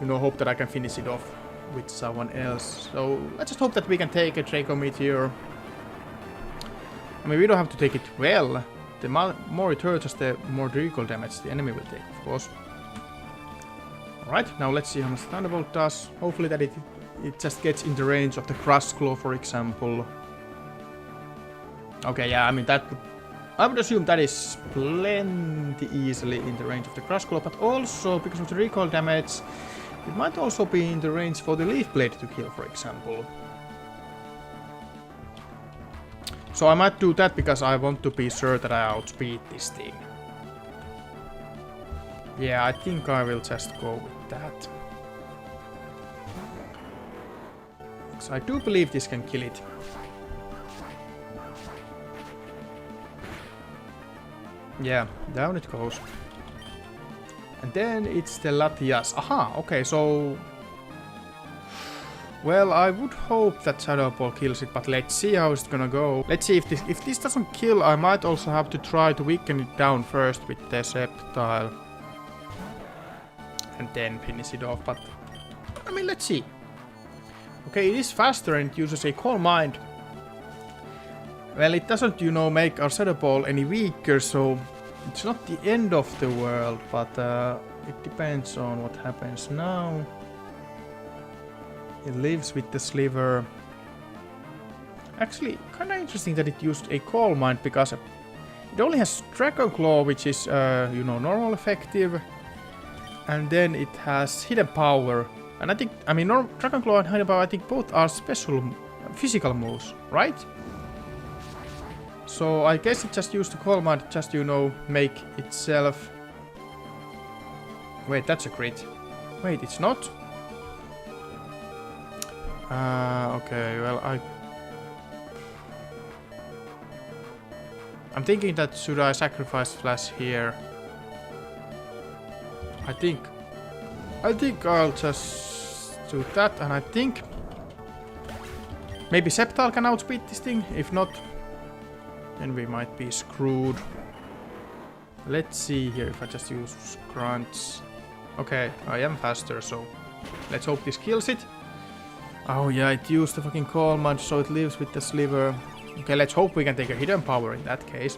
you know, hope that I can finish it off with someone else. So let's just hope that we can take a Draco Meteor. mean, we don't have to take it well. The more it hurts us, the more recoil damage the enemy will take, of course. Alright, now let's see how much Thunderbolt does. Hopefully that it just gets in the range of the Crush Claw, for example. Okay, yeah, I mean, I would assume that is plenty easily in the range of the Crush Claw, but also, because of the recoil damage, it might also be in the range for the Leaf Blade to kill, for example. So I might do that because I want to be sure that I outspeed this thing. Yeah, I think I will just go with that. So I do believe this can kill it. Yeah, down it goes. And then it's the Latias. Aha, okay, so... Well, I would hope that Shadow Ball kills it, but let's see how it's gonna go. Let's see if this doesn't kill, I might also have to try to weaken it down first with the Sceptile. And then finish it off, but... I mean, let's see. Okay, it is faster and it uses a Calm Mind. Well, it doesn't, you know, make our Shadow Ball any weaker, so... It's not the end of the world, but it depends on what happens now. It lives with the Sliver. Actually, kinda interesting that it used a Calm Mind, because it only has Dragon Claw, which is, you know, normal effective. And then it has Hidden Power. And I think, I mean, Dragon Claw and Hidden Power, I think both are special physical moves, right? So I guess it just used the Calm Mind, just, you know, make itself... Wait, that's a crit. Wait, it's not? Okay, well, I'm thinking that should I sacrifice Flash here? I think I'll just do that, and I think maybe Sceptile can outspeed this thing. If not, then we might be screwed. Let's see here if I just use grunts. Okay, I am faster, so let's hope this kills it. Oh yeah, it used the fucking Calm Mind, so it lives with the Sliver. Okay, let's hope we can take a Hidden Power in that case.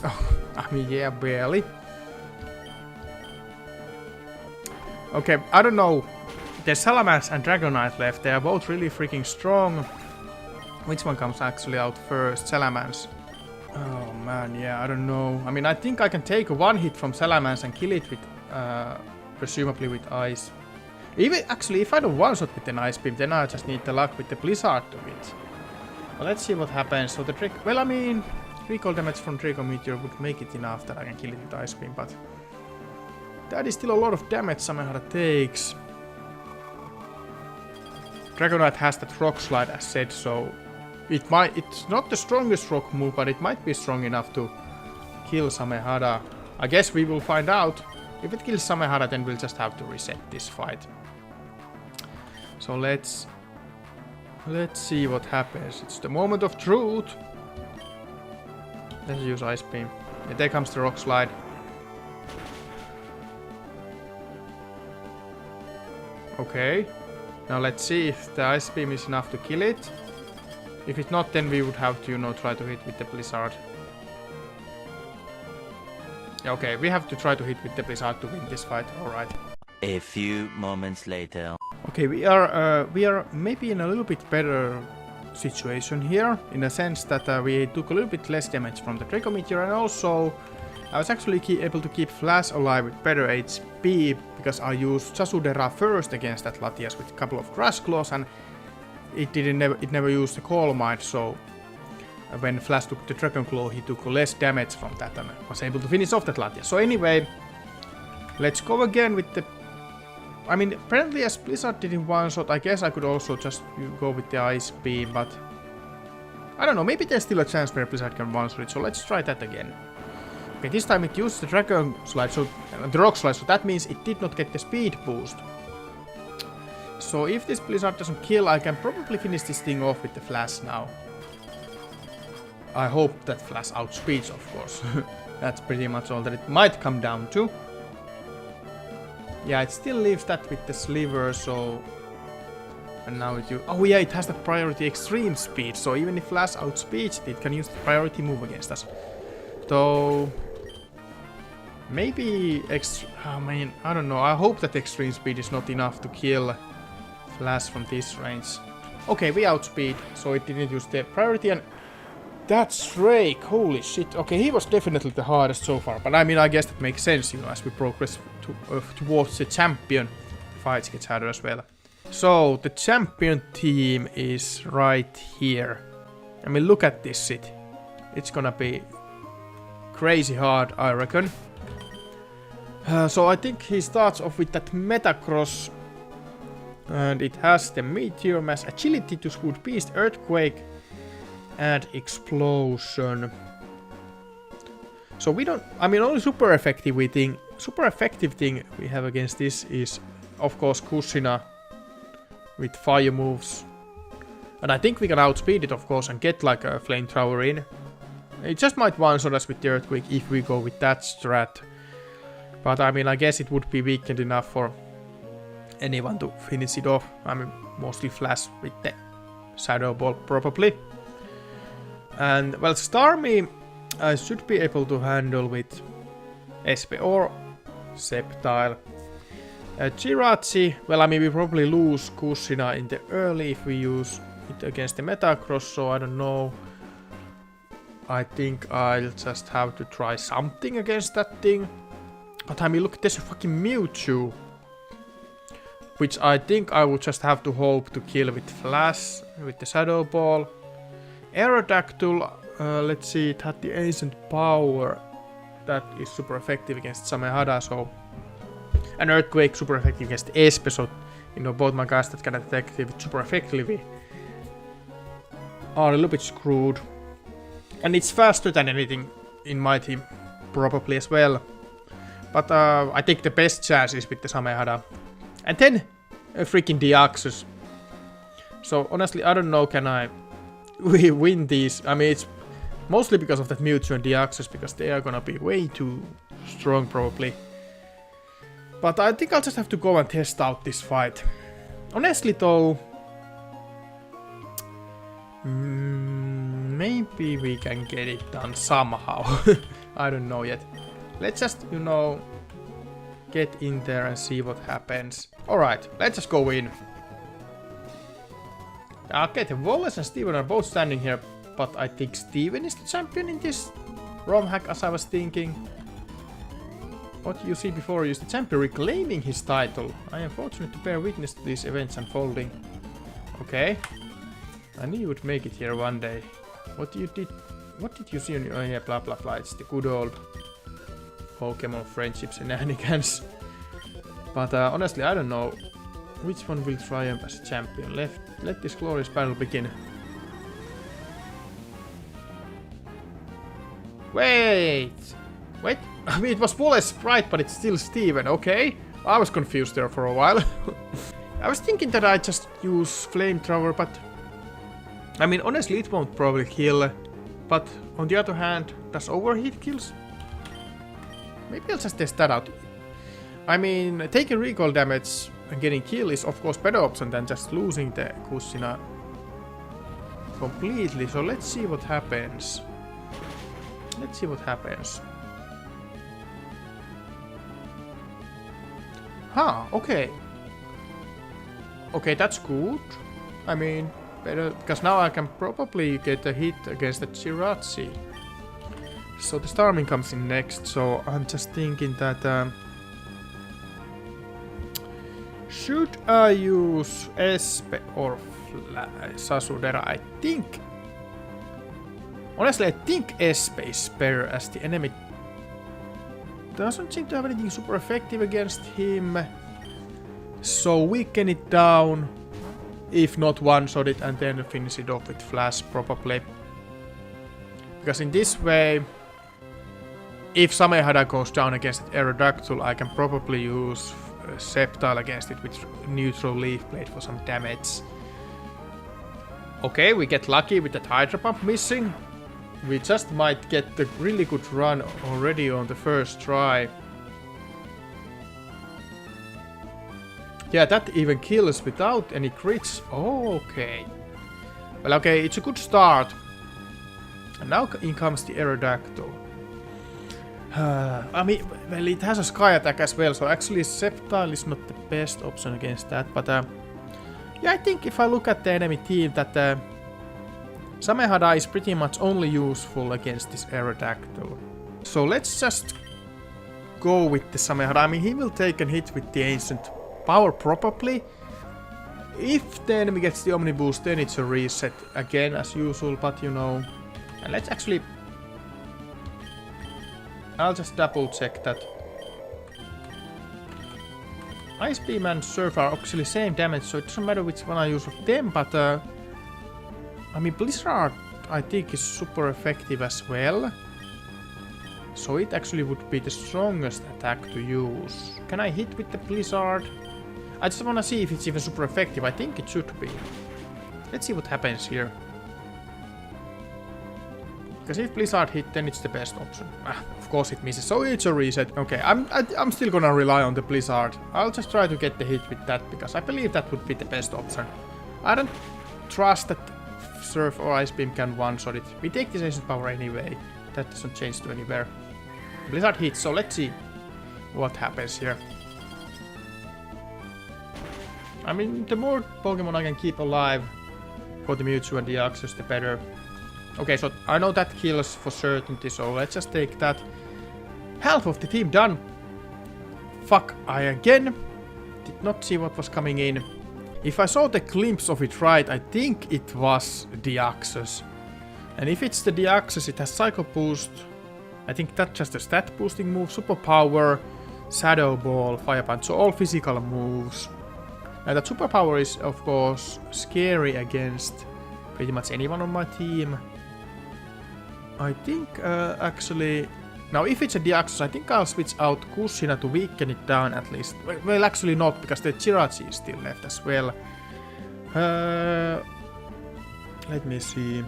Oh, I mean, yeah, barely. Okay, I don't know. There's Salamence and Dragonite left. They are both really freaking strong. Which one comes actually out first? Salamence. Oh man, yeah, I don't know. I mean, I think I can take one hit from Salamence and kill it with, presumably with Ice. Even actually, if I do one shot with an Ice Beam, then I just need the luck with the Blizzard to it. Well, let's see what happens. So the trick. Well, I mean, recoil damage from Draco Meteor would make it enough that I can kill it with Ice Beam, but that is still a lot of damage Samehara takes. Dragonite has that Rock Slide as said, so it's not the strongest rock move, but it might be strong enough to kill Samehara. I guess we will find out. If it kills Samehara, then we'll just have to reset this fight. So let's see what happens. It's the moment of truth. Let's use Ice Beam. And there comes the Rock Slide. Okay. Now let's see if the Ice Beam is enough to kill it. If it's not, then we would have to, you know, try to hit with the Blizzard. Okay, we have to try to hit with the Blizzard to win this fight. Alright. A few moments later. Okay, we are maybe in a little bit better situation here, in a sense that we took a little bit less damage from the Draco Meteor, and also I was actually able to keep Flash alive with better HP, because I used Chasudera first against that Latias with a couple of Crush Claws, and it never used the Calm Mind, so when Flash took the Dragon Claw, he took less damage from that and was able to finish off that Latias. So anyway, let's go again with the... I mean, apparently as Blizzard did in one shot, I guess I could also just go with the Ice Beam, but... I don't know, maybe there's still a chance where Blizzard can one-shot it, so let's try that again. Okay, this time it used the Dragon Slide, so the Rock Slide, so that means it did not get the speed boost. So if this Blizzard doesn't kill, I can probably finish this thing off with the Flash now. I hope that Flash outspeeds, of course. That's pretty much all that it might come down to. Yeah, it still leaves that with the Sliver, so... And now oh yeah, it has the priority extreme speed, so even if Flash outspeeds it can use the priority move against us. So maybe I mean, I don't know, I hope that extreme speed is not enough to kill Flash from this range. Okay, we outspeed, so it didn't use the priority, and that's Drake, holy shit. Okay, he was definitely the hardest so far, but I mean, I guess that makes sense, you know, as we progress towards the champion, the fights get harder as well. So, the champion team is right here. I mean, look at this shit. It's gonna be crazy hard, I reckon. So I think he starts off with that Metacross. And it has the Meteor Mass, Agility to Scoot Beast, Earthquake, and Explosion. So we don't... I mean, only super effective thing we have against this is, of course, Kushina with fire moves. And I think we can outspeed it, of course, and get like a Flamethrower in. It just might one-shot us with the Earthquake if we go with that strat. But I mean, I guess it would be weakened enough for anyone to finish it off. I mean, mostly Flash with the Shadow Ball, probably. And, well, Starmie I should be able to handle with SP or Sceptile. Jirachi, well, I mean, we probably lose Kushina in the early if we use it against the Metacross, so I don't know. I think I'll just have to try something against that thing. But I mean, look, there's a fucking Mewtwo, which I think I would just have to hope to kill with Flash, with the Shadow Ball. Aerodactyl, let's see, it had the Ancient Power. That is super effective against Samehada, so... And Earthquake, super effective against Espe, so... You know, both my guys that can attack it super effectively are a little bit screwed. And it's faster than anything in my team, probably as well. But I think the best chance is with the Samehada. And then a freaking Deoxys. So honestly, I don't know, can I win these? I mean, it's mostly because of that Mewtwo and Deoxys, because they are gonna be way too strong probably. But I think I'll just have to go and test out this fight. Honestly though, maybe we can get it done somehow. I don't know yet. Let's just, you know, get in there and see what happens. Alright, let's just go in. Okay, the Wallace and Steven are both standing here, but I think Steven is the champion in this ROM hack, as I was thinking. What you see before you is the champion reclaiming his title. I am fortunate to bear witness to these events unfolding. Okay. I knew you would make it here one day. What did you see on your... Oh yeah, blah blah blah. It's the good old Pokemon friendship shenanigans. But honestly, I don't know which one will triumph as a champion. Let this glorious battle begin. Wait! I mean, it was Wallace right, but it's still Steven, okay? I was confused there for a while. I was thinking that I just use Flamethrower, but... I mean, honestly, it won't probably kill. But on the other hand, does Overheat kills? Maybe I'll just test that out. I mean, taking recoil damage and getting kill is of course better option than just losing the Kushina completely. So let's see what happens. Let's see what happens. Huh, okay. Okay, that's good. I mean, better, because now I can probably get a hit against the Jirachi. So the Starmie comes in next, so I'm just thinking that... should I use Espe or Sasudera? I think... Honestly, I think Espe is better as the enemy doesn't seem to have anything super effective against him. So weaken it down, if not one-shot it, and then finish it off with Flash probably. Because in this way, if Samehada goes down against Aerodactyl, I can probably use Sceptile against it with neutral Leaf Blade for some damage. Okay, we get lucky with that Hydro Pump missing. We just might get the really good run already on the first try. Yeah, that even kills without any crits. Oh, okay. Well, okay, it's a good start. And now in comes the Aerodactyl. I mean, well, it has a Sky attack as well, so actually Sceptile is not the best option against that, but yeah, I think if I look at the enemy team, that Samehada is pretty much only useful against this Aerodactyl. So let's just go with the Samehada. I mean, he will take a hit with the Ancient Power probably. If the enemy gets the Omni Boost, then it's a reset again as usual, but you know. And let's actually... I'll just double check that. Ice Beam and Surf are actually same damage, so it doesn't matter which one I use of them, but I mean, Blizzard I think is super effective as well. So it actually would be the strongest attack to use. Can I hit with the Blizzard? I just wanna see if it's even super effective. I think it should be. Let's see what happens here. Because if Blizzard hit, then it's the best option. Of course it misses, so it's a reset. Okay, I'm still gonna rely on the Blizzard. I'll just try to get the hit with that, because I believe that would be the best option. I don't trust that Surf or Ice Beam can one-shot it. We take this Ancient Power anyway. That doesn't change to anywhere. Blizzard hits, so let's see what happens here. I mean, the more Pokemon I can keep alive for the Mewtwo and the Deoxys, the better. Okay, so I know that kills for certainty, so let's just take that. Half of the team done. Fuck, I again did not see what was coming in. If I saw the glimpse of it right, I think it was Deoxys. And if it's the Deoxys, it has Psycho Boost. I think that's just a stat boosting move, Superpower, Shadow Ball, Fire Punch, so all physical moves. Now that Superpower is of course scary against pretty much anyone on my team. I think actually... Now if it's a Deoxys, I think I'll switch out Kushina to weaken it down at least. Well, actually not, because the Jirachi is still left as well. Let me see.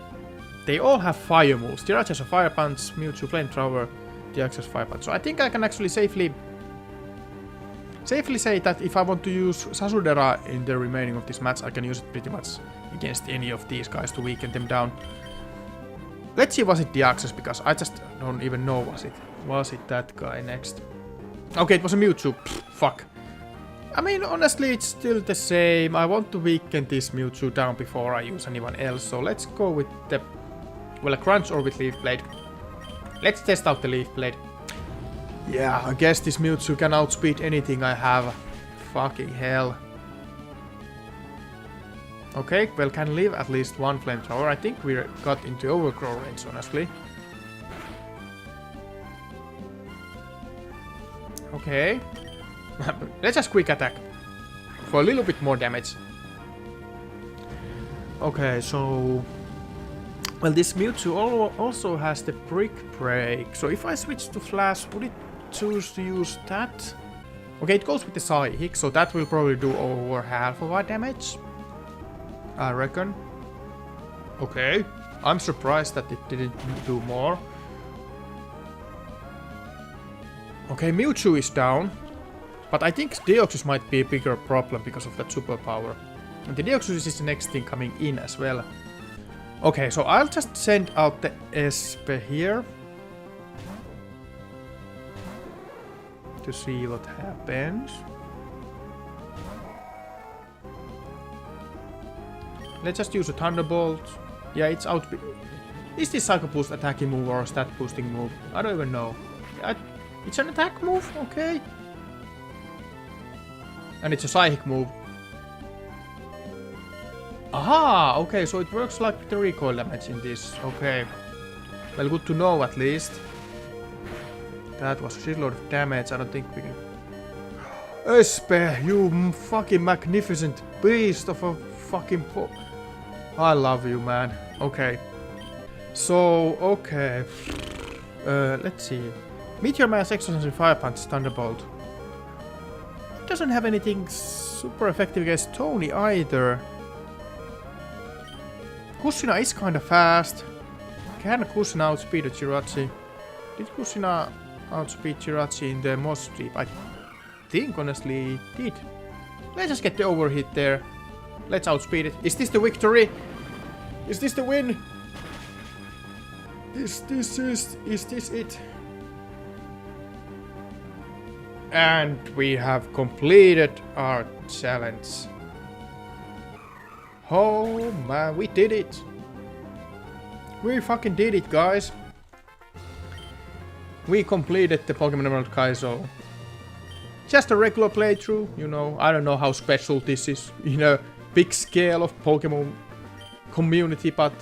They all have fire moves. Jirachi has a Fire Punch, Mewtwo Flamethrower, Deoxys Fire Punch. So I think I can actually safely say that if I want to use Sasudera in the remaining of this match, I can use it pretty much against any of these guys to weaken them down. Let's see, was it Deoxys, because I just don't even know was it that guy next. Okay, it was a Mewtwo. Pfft, fuck. I mean, honestly, it's still the same. I want to weaken this Mewtwo down before I use anyone else, so let's go with the... Well, a Crunch or with Leaf Blade. Let's test out the Leaf Blade. Yeah, I guess this Mewtwo can outspeed anything I have. Fucking hell. Okay, well, can leave at least one Flamethrower. I think we got into Overgrow range, honestly. Okay. Let's just Quick Attack. For a little bit more damage. Okay, so... Well, this Mewtwo also has the Brick Break. So if I switch to Flash, would it choose to use that? Okay, it goes with the Psychic, so that will probably do over half of our damage, I reckon. Okay, I'm surprised that it didn't do more. Okay, Mewtwo is down, but I think Deoxys might be a bigger problem because of that Superpower. And the Deoxys is the next thing coming in as well. Okay, so I'll just send out the Espe here to see what happens. Let's just use a Thunderbolt. Yeah, it's out. Is this Psycho Boost attacking move or a stat boosting move? I don't even know. It's an attack move, okay. And it's a Psychic move. Aha! Okay, so it works like the recoil damage in this. Okay. Well, good to know at least. That was a shitload of damage. I don't think we can... Espe, you fucking magnificent beast of a fucking I love you, man. Okay. So, okay. Let's see. Meteor Mass, Exosensory Fire Punch, Thunderbolt. It doesn't have anything super effective against Tony either. Kushina is kinda fast. Can Kushina outspeed a Jirachi? Did Kushina outspeed Jirachi in the Moss Deep? I think honestly it did. Let's just get the overheat there. Let's outspeed it. Is this the victory? Is this the win? Is this it? And we have completed our challenge. Oh man, we did it. We fucking did it, guys. We completed the Pokémon Emerald Kaizo. Just a regular playthrough, you know. I don't know how special this is in a big scale of Pokemon community, but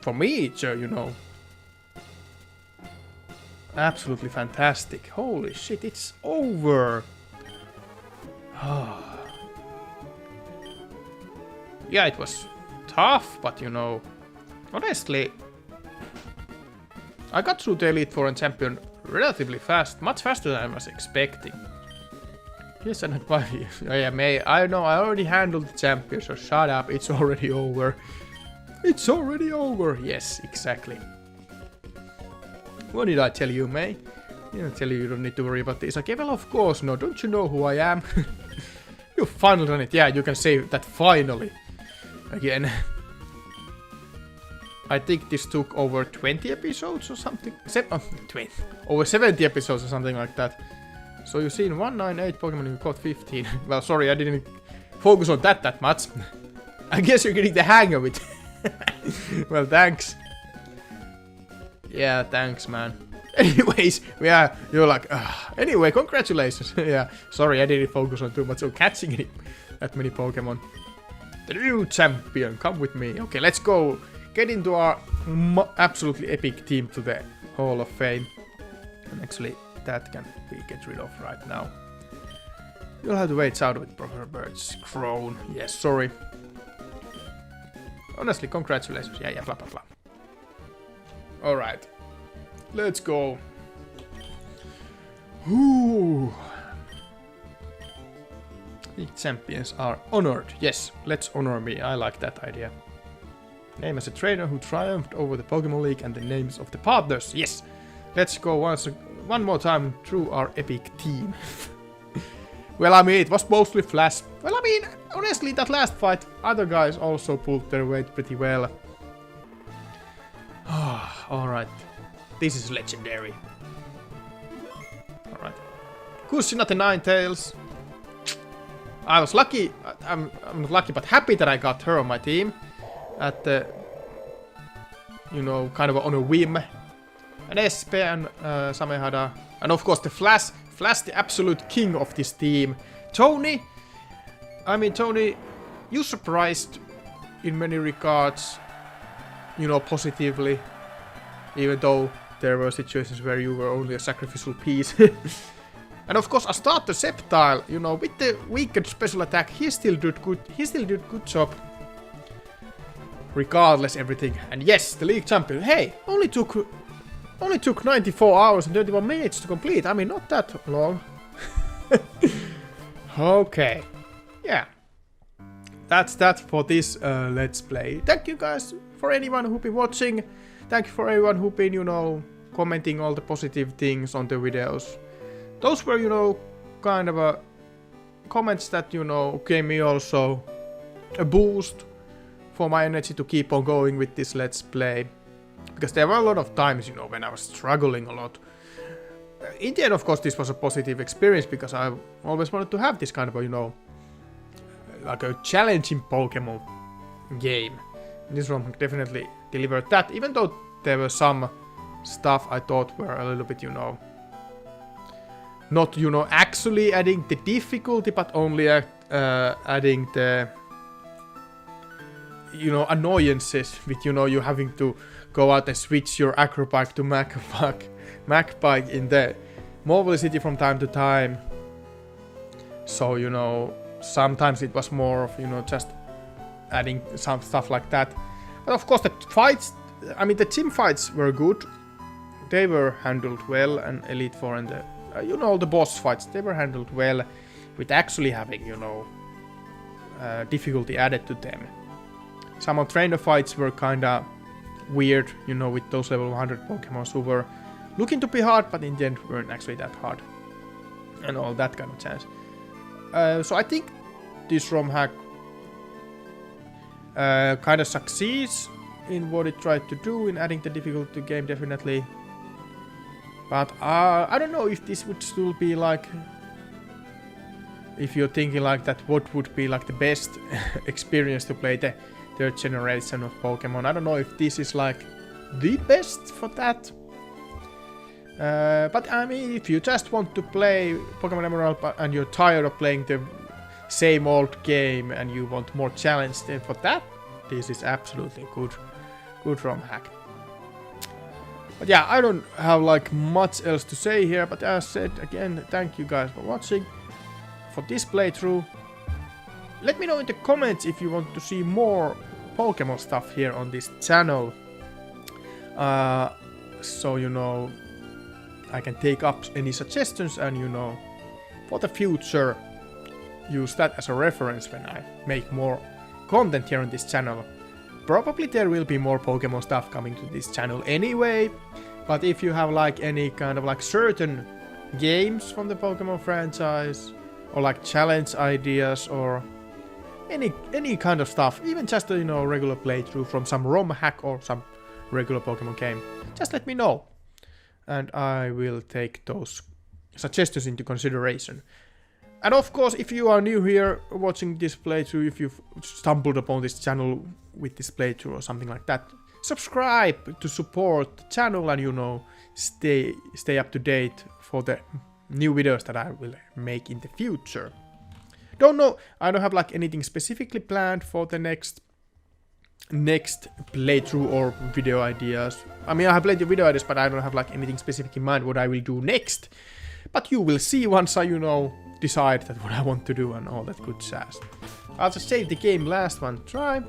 for me, it's you know, absolutely fantastic. Holy shit, it's over. Yeah, it was tough, but you know, honestly, I got through the Elite Four and Champion relatively fast, much faster than I was expecting. Yes, and yeah, May. I know I already handled the champion, so shut up. It's already over. It's already over. Yes, exactly. What did I tell you, May? I didn't tell you don't need to worry about this. Okay, well, of course, no. Don't you know who I am? You finally done it. Yeah, you can say that finally. Again. I think this took over 20 episodes or something. 20. Over 70 episodes or something like that. So you've seen 198 Pokemon and you caught 15. Well, sorry, I didn't focus on that much. I guess you're getting the hang of it. Well, thanks. Yeah, thanks, man. Anyways, yeah, you're like, anyway, congratulations. Yeah, sorry, I didn't focus on too much on catching that many Pokemon. The new champion, come with me. Okay, let's go. Get into our absolutely epic team to the Hall of Fame. And actually, that can we get rid of right now. You'll have to wait out with Proper Bird's Crown. Yes, sorry. Honestly, congratulations. Yeah, blah, blah, blah. Alright. Let's go. Ooh. The champions are honored. Yes, let's honor me. I like that idea. Name as a trainer who triumphed over the Pokemon League and the names of the partners. Yes. Let's go one more time through our epic team. Well, I mean, it was mostly Flash. Well, I mean, honestly, that last fight, other guys also pulled their weight pretty well. Alright. This is legendary. Alright. Kushina the Ninetales. I was lucky. I'm not lucky, but happy that I got her on my team. At the, you know, kind of on a whim. And Espe and Samehada. And of course the Flash, the absolute king of this team. Tony, I mean, Tony, you surprised in many regards, you know, positively. Even though there were situations where you were only a sacrificial piece. And of course, Astarter Sceptile, you know, with the weakened special attack, he still did good job. Regardless everything. And yes, the league champion. Hey, only took 94 hours and 31 minutes to complete. I mean, not that long. Okay. Yeah. That's that for this Let's Play. Thank you guys for anyone who've been watching. Thank you for everyone who've been, you know, commenting all the positive things on the videos. Those were, you know, kind of comments that, you know, gave me also a boost for my energy to keep on going with this Let's Play. Because there were a lot of times, you know, when I was struggling a lot. In the end, of course, this was a positive experience because I always wanted to have this kind of a, you know, like a challenging Pokemon game. This one definitely delivered that, even though there were some stuff I thought were a little bit, you know, not, you know, actually adding the difficulty, but only adding the, you know, annoyances with, you know, you having to go out and switch your Acrobike to Macbike in the Mobile City from time to time. So, you know, sometimes it was more of, you know, just adding some stuff like that. But of course the fights, I mean the team fights were good. They were handled well, and Elite Four and the, you know, the boss fights, they were handled well with actually having, you know, difficulty added to them. Some of trainer fights were kinda weird, you know, with those level 100 Pokemon who were looking to be hard, but in the end weren't actually that hard. And all that kind of chance. So I think this ROM hack kind of succeeds in what it tried to do in adding the difficulty to game, definitely. But I don't know if this would still be like, if you're thinking like that, what would be like the best experience to play the third generation of Pokemon. I don't know if this is like the best for that. But I mean, if you just want to play Pokémon Emerald and you're tired of playing the same old game and you want more challenge, then for that, this is absolutely good ROM hack. But yeah, I don't have like much else to say here, but as said, again, thank you guys for watching for this playthrough. Let me know in the comments if you want to see more Pokemon stuff here on this channel. So you know, I can take up any suggestions and you know, for the future, use that as a reference when I make more content here on this channel. Probably there will be more Pokemon stuff coming to this channel anyway, but if you have like any kind of like certain games from the Pokemon franchise, or like challenge ideas, or any kind of stuff, even just a, you know, regular playthrough from some ROM hack or some regular Pokemon game, just let me know, and I will take those suggestions into consideration. And of course, if you are new here watching this playthrough, if you've stumbled upon this channel with this playthrough or something like that, subscribe to support the channel and you know, stay up to date for the new videos that I will make in the future. Don't know, I don't have like anything specifically planned for the next playthrough or video ideas. I mean, I have plenty of video ideas, but I don't have like anything specific in mind what I will do next. But you will see once I, you know, decide that what I want to do and all that good jazz. I'll just save the game last one try.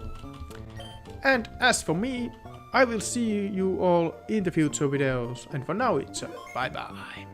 And as for me, I will see you all in the future videos. And for now, it's a bye bye.